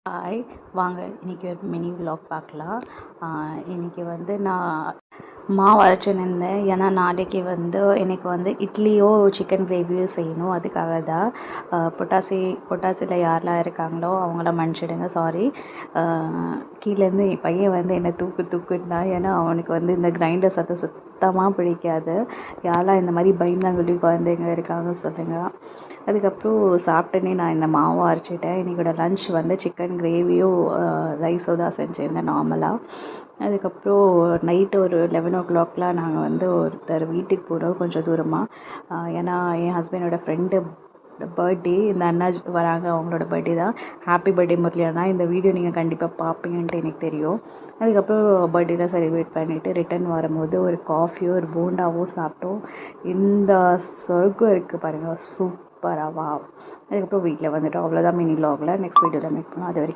Hi, வாங்க இன்றைக்கி ஒரு மினி விலாக் பார்க்கலாம். இன்றைக்கி வந்து நான் மாவு அரைச்சின்னு இருந்தேன். ஏன்னா நாளைக்கு வந்து எனக்கு வந்து இட்லியோ சிக்கன் கிரேவியோ செய்யணும். அதுக்காக தான் பொட்டாசியில் யாரெல்லாம் இருக்காங்களோ அவங்கள மன்னிச்சிடுங்க, சாரி. கீழேருந்து என் பையன் வந்து என்னை தூக்குன்னா, ஏன்னா அவனுக்கு வந்து இந்த கிரைண்டர் சத்தம் சுத்தமாக பிடிக்காது. யாரெல்லாம் இந்த மாதிரி பயந்தாங்குழி குழந்தைங்க இருக்காங்க சொல்லுங்கள். அதுக்கப்புறம் சாப்பிட்டேனே நான் இந்த மாவை அரைச்சிட்டேன். இன்றைக்கோட லன்ச் வந்து சிக்கன் கிரேவியும் ரைஸோ தான் செஞ்சுருந்தேன் நார்மலாக. அதுக்கப்புறம் நைட்டு ஒரு 11 o'clock நாங்கள் வந்து ஒருத்தர் வீட்டுக்கு போகிறோம் கொஞ்சம் தூரமாக. ஏன்னா என் ஹஸ்பண்டோட ஃப்ரெண்டு பர்த்டே, இந்த அண்ணா வராங்க, அவங்களோட பர்த்டே தான். ஹாப்பி பர்த்டே முரளி அண்ணா. இந்த வீடியோ நீங்கள் கண்டிப்பாக பார்ப்பீங்கன்ட்டு எனக்கு தெரியும். அதுக்கப்புறம் பர்த்டேலாம் செலிப்ரேட் பண்ணிவிட்டு ரிட்டன் வரும்போது ஒரு காஃபியோ ஒரு போண்டாவோ சாப்பிட்டோம். இந்த சொர்க்கம் இருக்குது பாருங்கள், சூப்பராக. அதுக்கப்புறம் வீட்டில் வந்துட்டோம். அவ்வளோதான் மினி விலாகில். நெக்ஸ்ட் வீடியோவில் மீட் பண்ணோம். அது வரைக்கும்